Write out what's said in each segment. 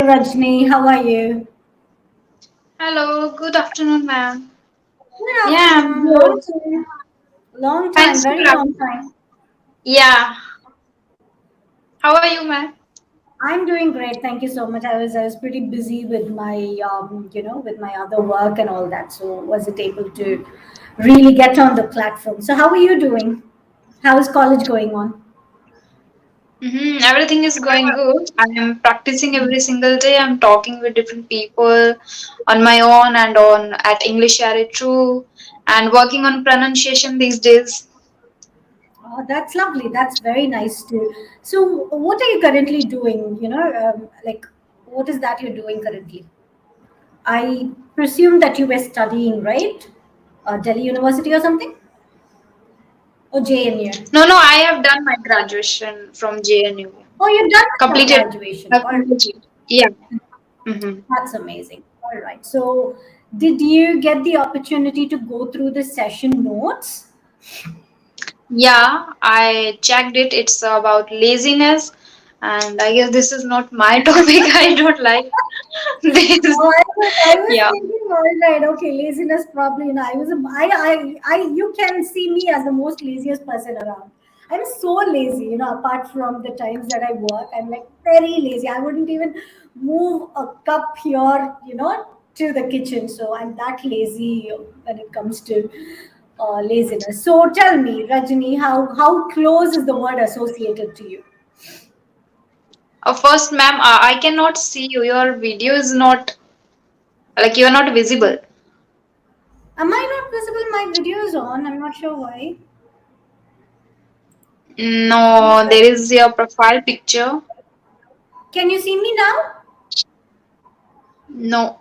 Rajni. How are you? Hello, good afternoon, ma'am. Good Yeah, I'm afternoon. good. Long time, Thanks for very long having. time. Yeah, how are you, ma'am? I'm doing great. Thank you so much. I was pretty busy with my with my other work and all that, so wasn't able to really get on the platform. So how are you doing? How is college going on? Everything is going good. I am practicing every single day. I'm talking with different people on my own and on at English Area too, and working on pronunciation these days. Oh, that's lovely. That's very nice too. So, what are you currently doing? What is that you're doing currently? I presume that you were studying, right? Delhi University or something? Or JNU? No, I have done my graduation from JNU. Oh, you've done your Completed. graduation. Have All right. completed. Yeah. Mm-hmm. That's amazing. All right. So, did you get the opportunity to go through the session notes? Yeah, I checked it. It's about laziness, and I guess this is not my topic. I don't like this. Oh, I was Yeah. thinking, all right, okay, laziness probably. You can see me as the most laziest person around. I'm so lazy, apart from the times that I work, I'm like very lazy. I wouldn't even move a cup here, to the kitchen. So I'm that lazy when it comes to laziness. So tell me, Rajini, how close is the word associated to you? First, ma'am, I cannot see you. Your video is not like you are not visible. Am I not visible? My video is on. I'm not sure why. No, there is your profile picture. Can you see me now? No.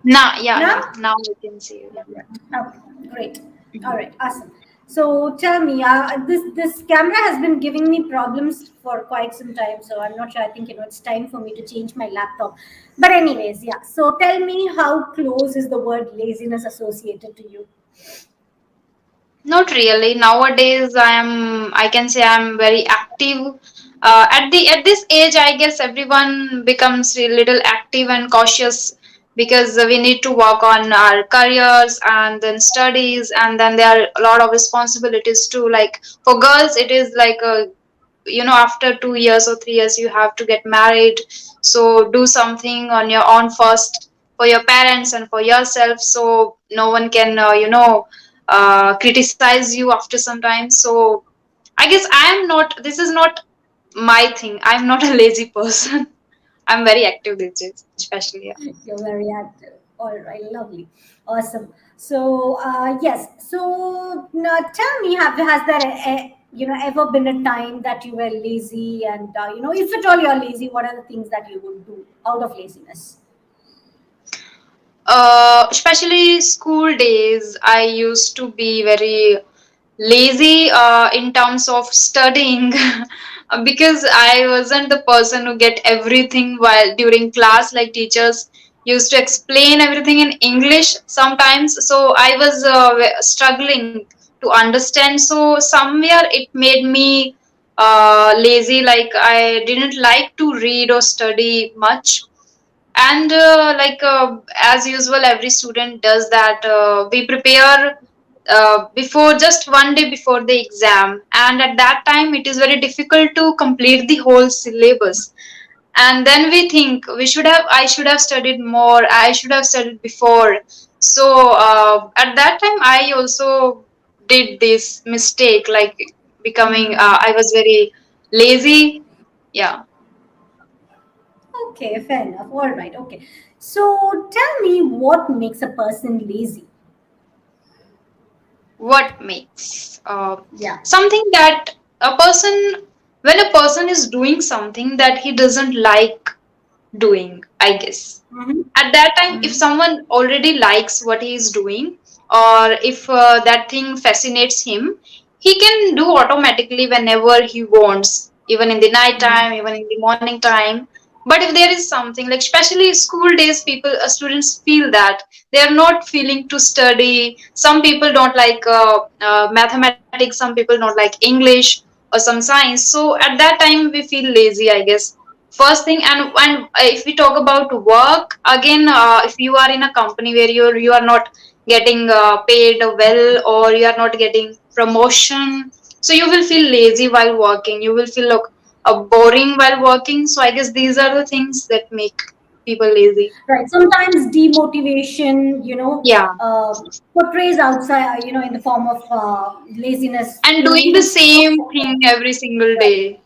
Nah, yeah. Now? Now we can see you. Yeah. Okay, great. All Mhm. right, awesome. So tell me, this camera has been giving me problems for quite some time. So I'm not sure. I think it's time for me to change my laptop. But anyways, yeah. So tell me, how close is the word laziness associated to you? Not really. Nowadays, I can say I'm very active. At this age, I guess everyone becomes a little active and cautious because we need to work on our careers and then studies, and then there are a lot of responsibilities too. Like for girls, it is like after 2 years or 3 years, you have to get married. So do something on your own first for your parents and for yourself, so no one can criticize you after some time. So I guess I am not, this is not my thing. I'm not a lazy person. I'm very active these days, especially. Yeah. You're very active. All right, lovely, awesome. So yes. So now tell me, has there ever been a time that you were lazy, and if at all you're lazy, what are the things that you would do out of laziness? Especially school days, I used to be very lazy in terms of studying because I wasn't the person who get everything while during class. Like teachers used to explain everything in English sometimes, so I was struggling to understand. So somewhere it made me lazy. Like I didn't like to read or study much, and as usual every student does that, we prepare before, just one day before the exam, and at that time it is very difficult to complete the whole syllabus. And then we think I should have studied more, I should have studied before. So at that time I also did this mistake, like becoming I was very lazy. Yeah. Okay, fair enough. All right, okay. So tell me, what makes a person lazy? What makes Yeah. something that a person, when a person is doing something that he doesn't like doing, I guess Mm-hmm. at that time, if Mm-hmm. someone already likes what he is doing, or if that thing fascinates him, he can do automatically whenever he wants, even in the night time, even in the morning time. But if there is something like, especially school days, people students feel that they are not feeling to study. Some people don't like mathematics, some people don't like English or some science. So at that time we feel lazy, I guess. first thing. And if we talk about work again, if you are in a company where you are not getting paid well, or you are not getting promotion, so you will feel lazy while working, you will feel like boring while working. So I guess these are the things that make people lazy. Right. Sometimes demotivation, Yeah, portrays outside, in the form of laziness. and doing the Even same thing every single right. day.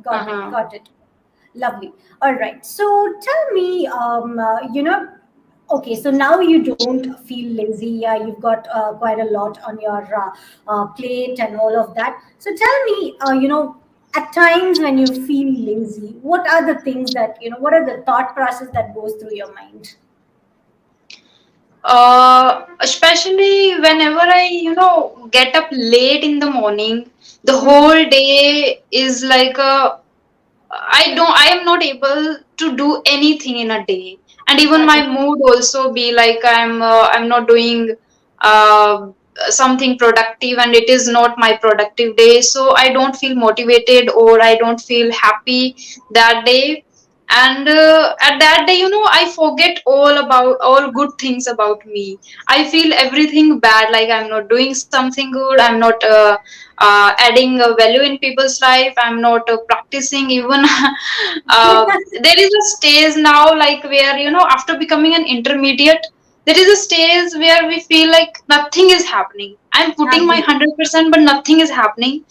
Got it. Uh-huh. Got it. Lovely. All right. So tell me, okay, so now you don't feel lazy. Yeah, you've got quite a lot on your plate and all of that. So tell me, at times when you feel lazy, what are the things that, what are the thought process that goes through your mind? Especially whenever I, get up late in the morning, the whole day is like I am not able to do anything in a day. And even my Agree. mood also be like I'm not doing uh, something productive, and it is not my productive day. So I don't feel motivated, or I don't feel happy that day. And at that day, I forget all good things about me. I feel everything bad, like I'm not doing something good, I'm not adding value in people's life, I'm not practicing even. There is a stage now, like where, after becoming an intermediate, there is a stage where we feel like nothing is happening. I'm putting my Agree. 100%, but nothing is happening.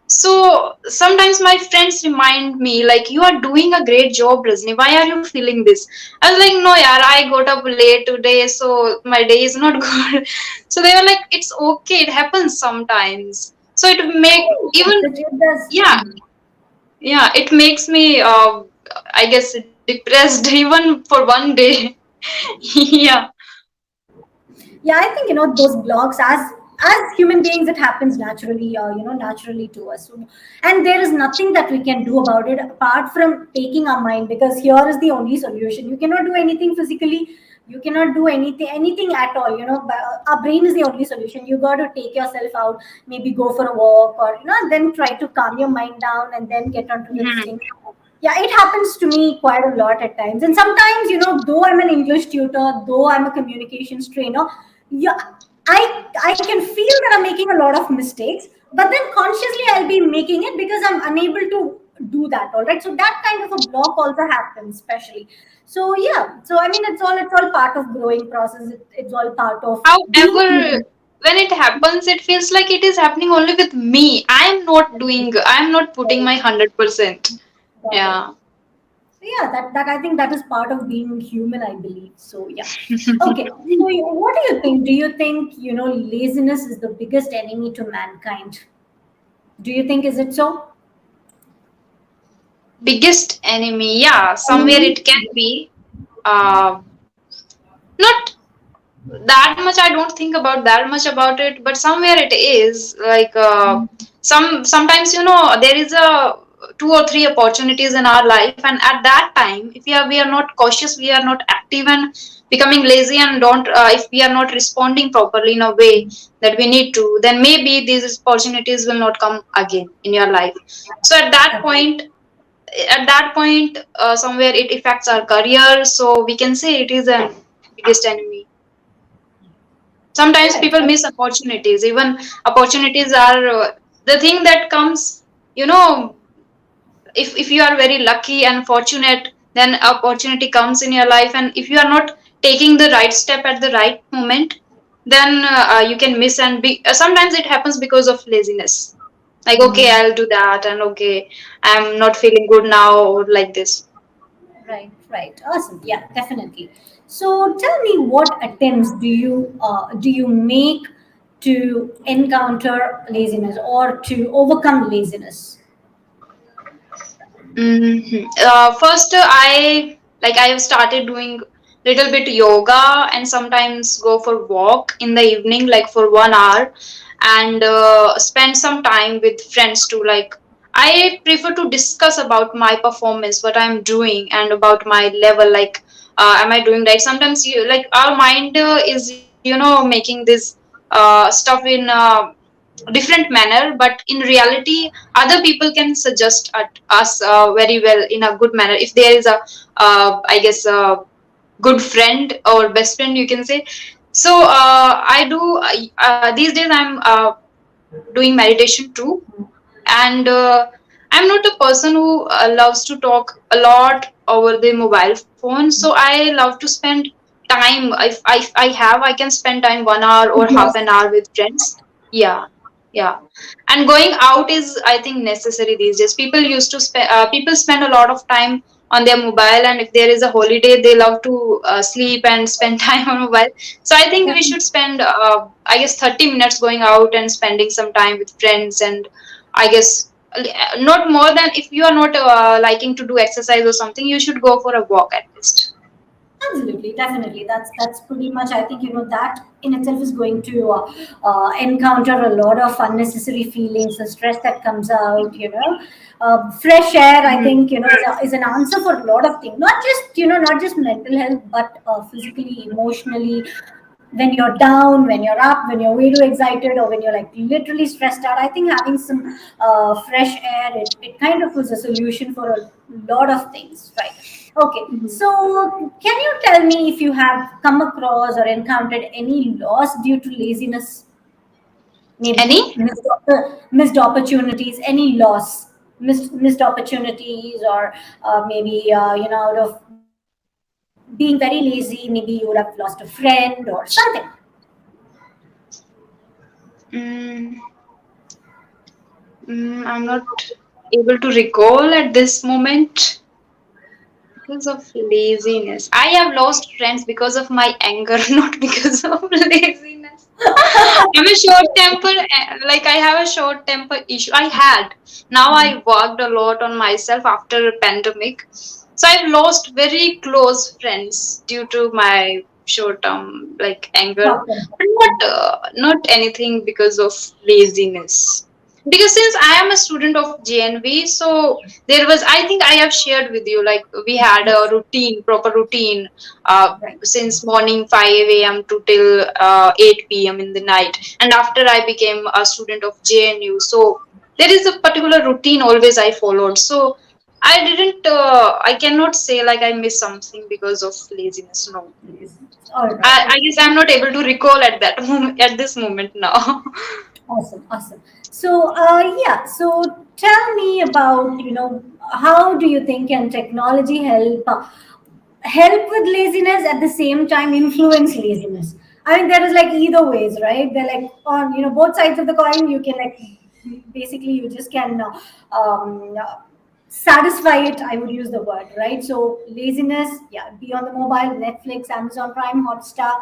So sometimes my friends remind me, like, you are doing a great job, Rajni. Why are you feeling this? I was like, no, yaar, I got up late today, so my day is not good. So they were like, it's okay, it happens sometimes. So it make Oh, yes, even, it does. yeah, yeah, it makes me, I guess, depressed even for one day. Yeah. Yeah, I think those blocks, as human beings, it happens naturally, naturally to us. And there is nothing that we can do about it apart from taking our mind, because here is the only solution. You cannot do anything physically, you cannot do anything at all. Our brain is the only solution. You got to take yourself out, maybe go for a walk, or then try to calm your mind down and then get onto this Mhm. thing. Yeah, it happens to me quite a lot at times. And sometimes, though I'm an English tutor, though I'm a communications trainer, yeah, I can feel that I'm making a lot of mistakes, but then consciously I'll be making it because I'm unable to do that. All right, so that kind of a block also happens, especially. So yeah, so I mean, it's all part of growing process. It's all part of being However, human. when it happens, it feels like it is happening only with me. I'm not putting my 100%. Got it. Yeah. So yeah, that I think that is part of being human, I believe. So yeah. Okay. So what do you think? Do you think laziness is the biggest enemy to mankind? Do you think is it so? Biggest enemy, yeah, somewhere Enemy? it can be. Uh, Not that much. I don't think about that much about it, but somewhere it is like sometimes, there is a two or three opportunities in our life, and at that time, if we are not cautious, we are not active and becoming lazy, and don't if we are not responding properly in a way that we need to, then maybe these opportunities will not come again in your life. So at that point, somewhere it affects our career, so we can say it is a biggest enemy. Sometimes Right. people miss opportunities. Even opportunities are the thing that comes, you know if you are very lucky and fortunate, then opportunity comes in your life, and if you are not taking the right step at the right moment, then you can miss. And sometimes it happens because of laziness, like, okay, I'll do that, and okay, I'm not feeling good now, or like this. Right. Right. Awesome. Yeah, definitely. So tell me, what attempts do you make to encounter laziness or to overcome laziness? First, I have started doing little bit yoga, and sometimes go for walk in the evening, like for 1 hour, and spend some time with friends too. Like, I prefer to discuss about my performance, what I'm doing, and about my level. Like, am I doing right? Sometimes our mind is making this stuff in. different manner, but in reality other people can suggest us very well in a good manner if there is a I guess a good friend or best friend, you can say. So I do these days I'm doing meditation too. And I'm not a person who loves to talk a lot over the mobile phone, so I love to spend time. If I have, I can spend time 1 hour or half Yes, an hour with friends. Yeah, yeah. And going out is, I think, necessary these days. People used to spend people spend a lot of time on their mobile, and if there is a holiday they love to sleep and spend time on mobile. So I think we should spend I guess 30 minutes going out and spending some time with friends. And I guess not more than, if you are not liking to do exercise or something, you should go for a walk at least. absolutely, definitely. That's pretty much. I think that in itself is going to encounter a lot of unnecessary feelings, the stress that comes out. Fresh air. I Mhm. think is an answer for a lot of things. Not just mental health, but physically, emotionally. When you're down, when you're up, when you're way too excited, or when you're like literally stressed out, I think having some fresh air, it kind of is a solution for a lot of things, right? Okay, Mhm. so can you tell me if you have come across or encountered any loss due to laziness? Maybe Any? missed opportunities, any loss, missed opportunities, or maybe out of being very lazy, maybe you would have lost a friend or something. Mm, I'm not able to recall at this moment. Because of laziness, I have lost friends because of my anger, not because of laziness. I'm a short temper, like I have a short temper issue. I had. Now I worked a lot on myself after a pandemic. So I've lost very close friends due to my short term like anger, Short-term. but not anything because of laziness. Because since I am a student of JNV, so there was, I think I have shared with you, like we had a Yes, routine, proper routine, uh, right. since morning 5 a.m. to till 8 p.m. in the night. And after I became a student of JNU, so there is a particular routine always I followed. So I didn't, I cannot say like I missed something because of laziness. No, Yes. All right. I Okay. guess I'm not able to recall at that moment, at this moment now. Awesome. Awesome. So, yeah. So, tell me about how do you think can technology help with laziness at the same time influence laziness? I mean, there is like either ways, right? They're like on both sides of the coin. You can like basically you just can satisfy it. I would use the word, right? So laziness, yeah, be on the mobile, Netflix, Amazon Prime, Hotstar,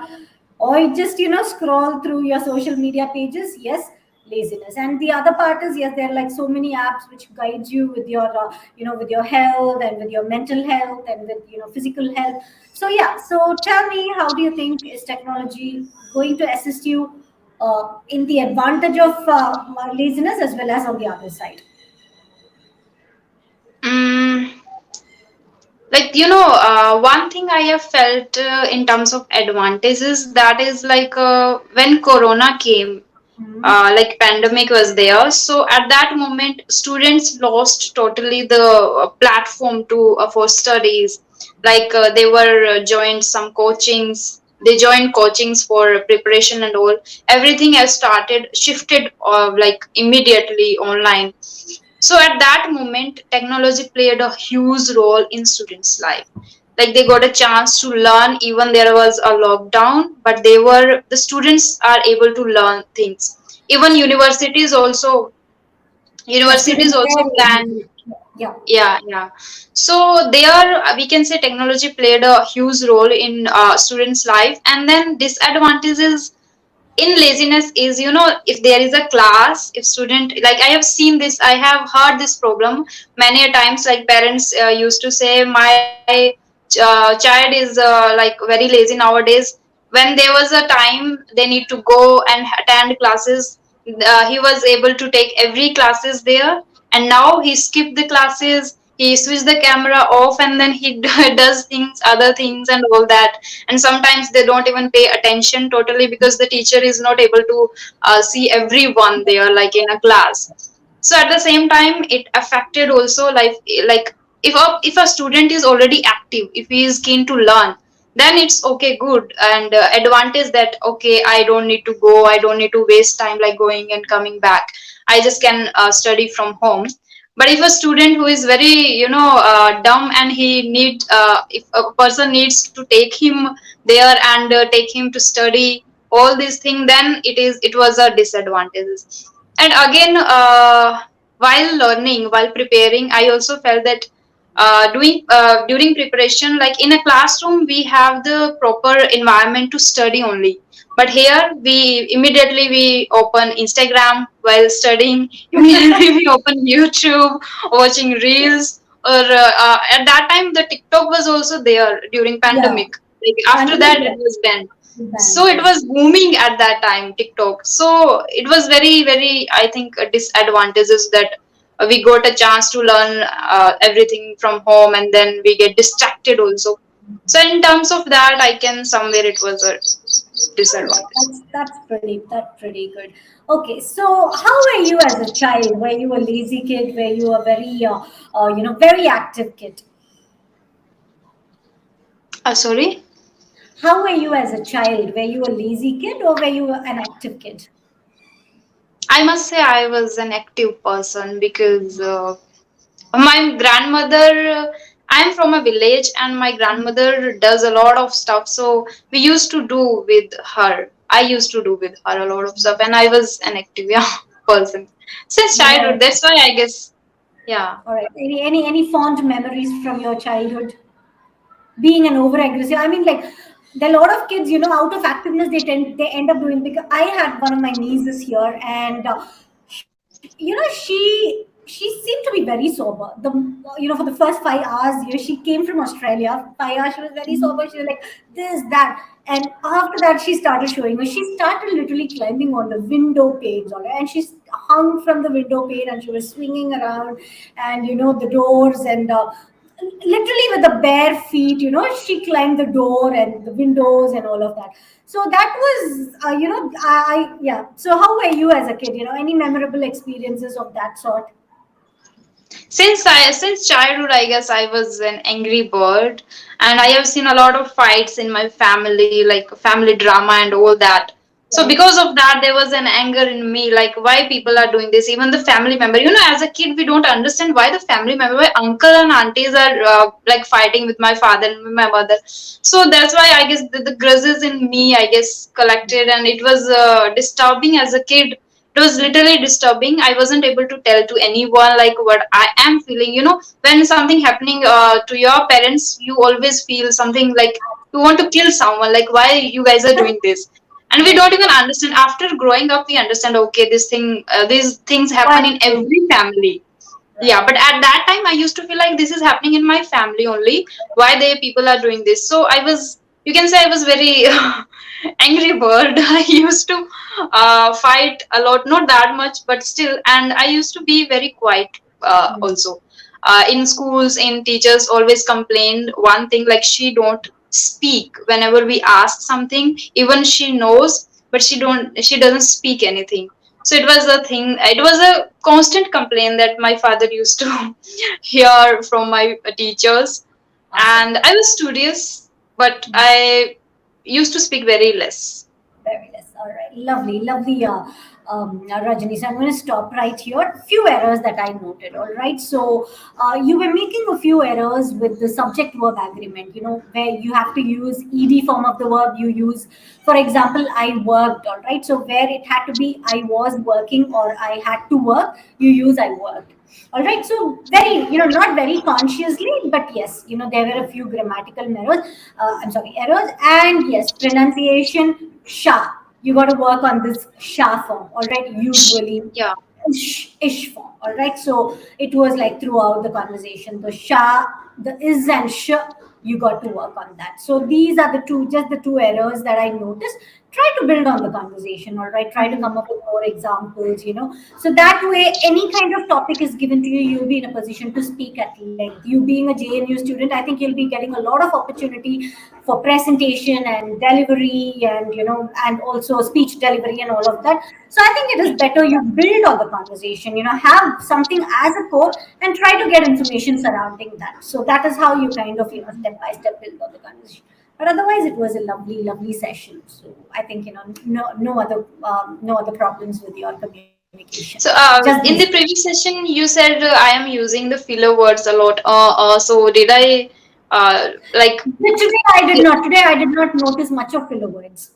or you just scroll through your social media pages. Yes, laziness. And the other part is, yes, there are like so many apps which guide you with your with your health and with your mental health and with physical health. So yeah, so tell me, how do you think is technology going to assist you in the advantage of laziness as well as on the other side? Mm, like one thing I have felt in terms of advantages, that is like when corona came, Hmm. like pandemic was there, so at that moment students lost totally the platform to for studies. Like they were joined some coachings, they joined coachings for preparation and all. Everything has started shifted like immediately online. So at that moment technology played a huge role in students life. Like they got a chance to learn even there was a lockdown, but the students are able to learn things. Even Yeah, universities students also were able plan. to. Yeah. Yeah, yeah. So there we can say technology played a huge role in students life. And then disadvantages in laziness is, if there is a class, if student, like I have seen this, I have heard this problem many a times. Like parents used to say my child is like very lazy nowadays. When there was a time they need to go and attend classes, he was able to take every classes there, and now he skipped the classes. he switch the camera off and then he does things, other things and all that. And sometimes they don't even pay attention totally because the teacher is not able to see everyone there like in a class. So at the same time it affected also like if a student is already active, if he is keen to learn, then it's okay, good, and advantage that okay, I don't need to go, I don't need to waste time like going and coming back, I just can study from home. But if a student who is very dumb and he need if a person needs to take him there and take him to study all these things, then it was a disadvantage. And again, while learning, while preparing, I also felt that doing during preparation, like in a classroom we have the proper environment to study only, but here we open Instagram while studying. Immediately we open YouTube, watching reels, or at that time the TikTok was also there during Yeah. pandemic. Like after Pandemic, that it yes. was banned. Banned, So it yes. was booming at that time, TikTok. So it was very, I think, a disadvantages that we got a chance to learn everything from home and then we get distracted also. So in terms of that, I can somewhere it was a All right, disadvantage. that's pretty good. Okay, so how were you as a child? Were you a lazy kid? Were you a very very active kid? Sorry? How were you as a child? Were you a lazy kid or were you an active kid? I must say I was an active person because my grandmother, I'm from a village and my grandmother does a lot of stuff. So we used to do with her. I used to do with her a lot of stuff and I was an active yeah, person since You were childhood. That's why I guess, yeah. all right. Any fond memories from your childhood? Being an over aggressive. I mean, like there are a lot of kids, out of activeness they end up doing. Because I had one of my nieces here, and she seemed to be very sober. For the first 5 hours, she came from Australia. 5 hours, she was very sober. She was like this, that, and after that, she started showing me. She started literally climbing on the window panes, all right, and she hung from the window pane, and she was swinging around, and the doors and. Literally with the bare feet, she climbed the door and the windows and all of that. So that was yeah. So how were you as a kid? Any memorable experiences of that sort? Since childhood, I guess I was an angry bird, and I have seen a lot of fights in my family, like family drama and all that. So Right. because of that, there was an anger in me, like why people are doing this. Even the family member, as a kid, we don't understand why the family member, why uncle and aunties are like fighting with my father and with my mother. So that's why I guess the grudges in me, I guess, collected, and it was disturbing as a kid. It was literally disturbing. I wasn't able to tell to anyone like what I am feeling. When something happening to your parents, you always feel something like you want to kill someone, like why you guys are doing this. And we Right. don't even understand. After growing up we understand, okay, these things Why happen in they do every family. Yeah, right. but at that time I used to feel like this is happening in my family only. Why they people are doing this? So I was, you can say I was very angry bird. I used to fight a lot, not that much, but still. And I used to be very quiet Mm. also. In schools, in teachers always complained one thing, like she don't speak whenever we ask something. Even she knows, but she doesn't speak anything. So it was a thing. It was a constant complaint that my father used to hear from my teachers. Awesome. And I was studious, but I used to speak very less. Very less. All right. Lovely, lovely, Rajani. So I'm going to stop right here. Few errors that I noted. All right. So you were making a few errors with the subject verb agreement, where you have to use ed form of the verb. You use, for example, I worked. All right. So where it had to be I was working or I had to work, you use I worked. All right. So very, not very consciously, but yes, there were a few grammatical errors. I'm sorry, errors. And yes, pronunciation, sha. You got to work on this sha form. All right. Usually Yeah. ish form. All right. So it was like throughout the conversation, the sha, the is and sh, you got to work on that. So these are just the two errors that I noticed. try to build on the conversation, all right? Try to Mhm. come up with more examples, so that way any kind of topic is given to you, you'll be in a position to speak at length. You being a JNU student, I think you'll be getting a lot of opportunity for presentation and delivery, and and also speech delivery and all of that. So I think it is better you build on the conversation, have something as a core, and try to get information surrounding that. So that is how you kind of step by step build on the conversation. But otherwise, it was a lovely, lovely session. So I think no other problems with your communication. So, Just these. in the previous session, you said I am using the filler words a lot. So did I, like, Today I did not. Today I did not notice much of filler words.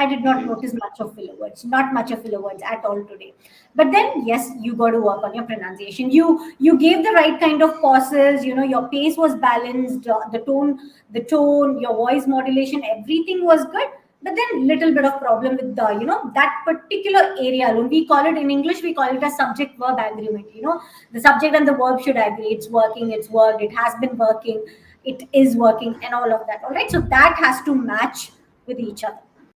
I did not Mhm. notice much of filler words. Not much of filler words at all today. But then yes, you got to work on your pronunciation. You gave the right kind of pauses. Your pace was balanced. The tone, your voice modulation, everything was good. But then little bit of problem with the that particular area alone. We call it in English. We call it a subject verb agreement. The subject and the verb should agree. It's working. It's worked. It has been working, it is working, and all of that, all right? So that has to match with each other.